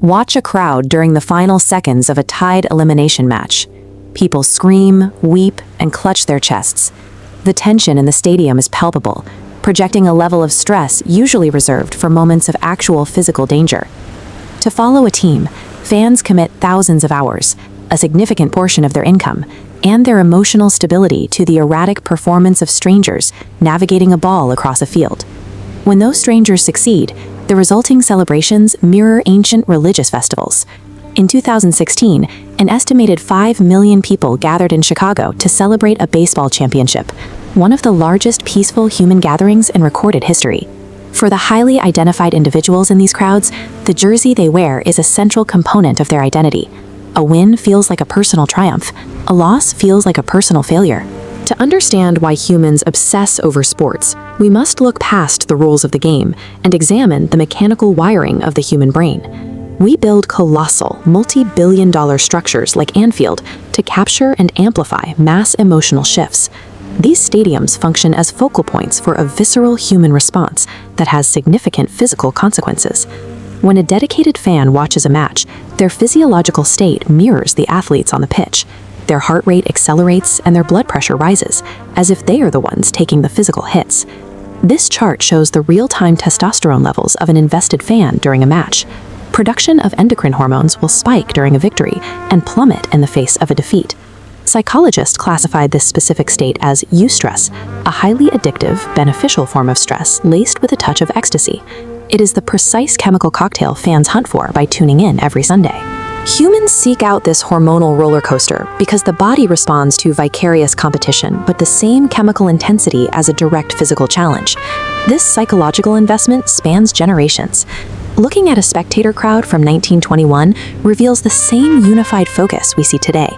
Watch a crowd during the final seconds of a tied elimination match. People scream, weep, and clutch their chests. The tension in the stadium is palpable, projecting a level of stress usually reserved for moments of actual physical danger. To follow a team, fans commit thousands of hours, a significant portion of their income, and their emotional stability to the erratic performance of strangers navigating a ball across a field. When those strangers succeed, the resulting celebrations mirror ancient religious festivals. In 2016, an estimated 5 million people gathered in Chicago to celebrate a baseball championship, one of the largest peaceful human gatherings in recorded history. For the highly identified individuals in these crowds, the jersey they wear is a central component of their identity. A win feels like a personal triumph. A loss feels like a personal failure. To understand why humans obsess over sports, we must look past the rules of the game and examine the mechanical wiring of the human brain. We build colossal, multi-billion-dollar structures like Anfield to capture and amplify mass emotional shifts. These stadiums function as focal points for a visceral human response that has significant physical consequences. When a dedicated fan watches a match, their physiological state mirrors the athletes on the pitch. Their heart rate accelerates and their blood pressure rises, as if they are the ones taking the physical hits. This chart shows the real-time testosterone levels of an invested fan during a match. Production of endocrine hormones will spike during a victory and plummet in the face of a defeat. Psychologists classified this specific state as eustress, a highly addictive, beneficial form of stress laced with a touch of ecstasy. It is the precise chemical cocktail fans hunt for by tuning in every Sunday. Humans seek out this hormonal roller coaster because the body responds to vicarious competition, but the same chemical intensity as a direct physical challenge. This psychological investment spans generations. Looking at a spectator crowd from 1921 reveals the same unified focus we see today.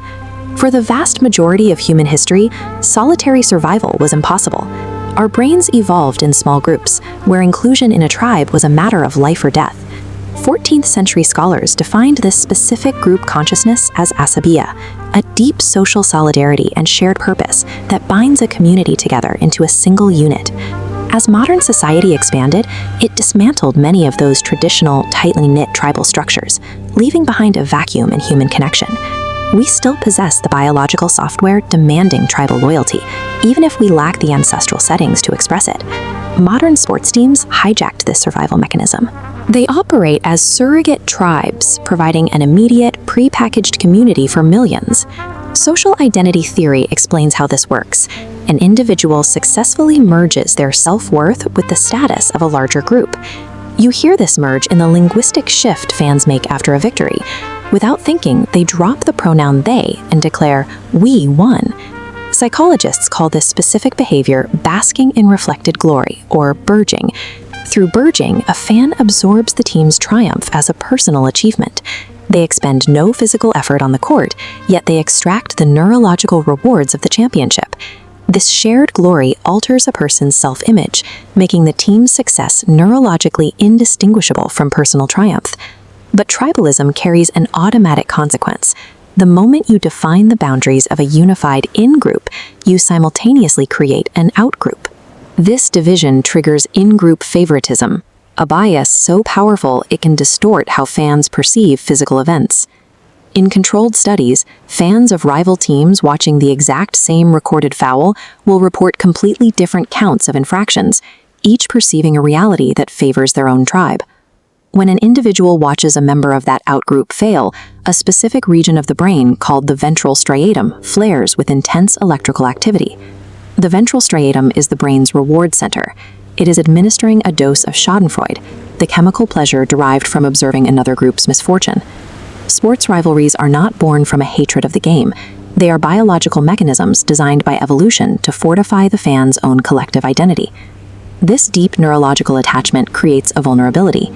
For the vast majority of human history, solitary survival was impossible. Our brains evolved in small groups, where inclusion in a tribe was a matter of life or death. 14th century scholars defined this specific group consciousness as asabiya, a deep social solidarity and shared purpose that binds a community together into a single unit. As modern society expanded, it dismantled many of those traditional, tightly knit tribal structures, leaving behind a vacuum in human connection. We still possess the biological software demanding tribal loyalty, even if we lack the ancestral settings to express it. Modern sports teams hijacked this survival mechanism. They operate as surrogate tribes, providing an immediate, pre-packaged community for millions. Social identity theory explains how this works. An individual successfully merges their self-worth with the status of a larger group. You hear this merge in the linguistic shift fans make after a victory. Without thinking, they drop the pronoun they and declare, "We won." Psychologists call this specific behavior basking in reflected glory, or burging. Through burging, a fan absorbs the team's triumph as a personal achievement. They expend no physical effort on the court, yet they extract the neurological rewards of the championship. This shared glory alters a person's self-image, making the team's success neurologically indistinguishable from personal triumph. But tribalism carries an automatic consequence. The moment you define the boundaries of a unified in-group, you simultaneously create an out-group. This division triggers in-group favoritism, a bias so powerful it can distort how fans perceive physical events. In controlled studies, fans of rival teams watching the exact same recorded foul will report completely different counts of infractions, each perceiving a reality that favors their own tribe. When an individual watches a member of that outgroup fail, a specific region of the brain called the ventral striatum flares with intense electrical activity. The ventral striatum is the brain's reward center. It is administering a dose of schadenfreude, the chemical pleasure derived from observing another group's misfortune. Sports rivalries are not born from a hatred of the game. They are biological mechanisms designed by evolution to fortify the fan's own collective identity. This deep neurological attachment creates a vulnerability.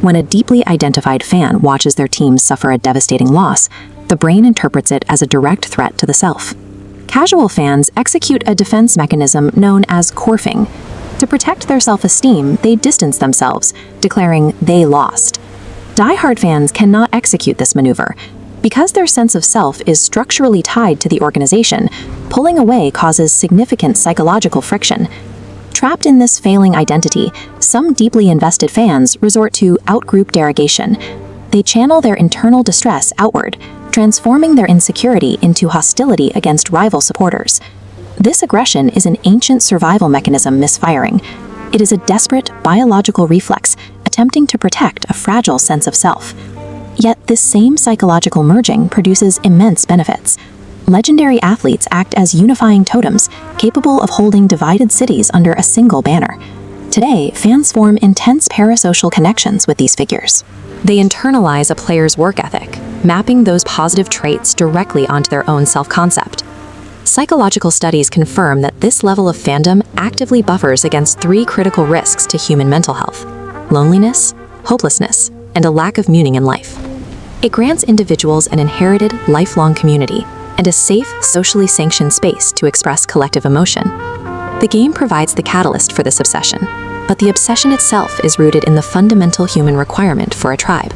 When a deeply identified fan watches their team suffer a devastating loss, the brain interprets it as a direct threat to the self. Casual fans execute a defense mechanism known as corfing. To protect their self-esteem, they distance themselves, declaring they lost. Die-hard fans cannot execute this maneuver. Because their sense of self is structurally tied to the organization, pulling away causes significant psychological friction. Trapped in this failing identity, some deeply invested fans resort to out-group derogation. They channel their internal distress outward, transforming their insecurity into hostility against rival supporters. This aggression is an ancient survival mechanism misfiring. It is a desperate biological reflex attempting to protect a fragile sense of self. Yet this same psychological merging produces immense benefits. Legendary athletes act as unifying totems, capable of holding divided cities under a single banner. Today, fans form intense parasocial connections with these figures. They internalize a player's work ethic, mapping those positive traits directly onto their own self-concept. Psychological studies confirm that this level of fandom actively buffers against 3 critical risks to human mental health: loneliness, hopelessness, and a lack of meaning in life. It grants individuals an inherited, lifelong community and a safe, socially sanctioned space to express collective emotion. The game provides the catalyst for this obsession, but the obsession itself is rooted in the fundamental human requirement for a tribe.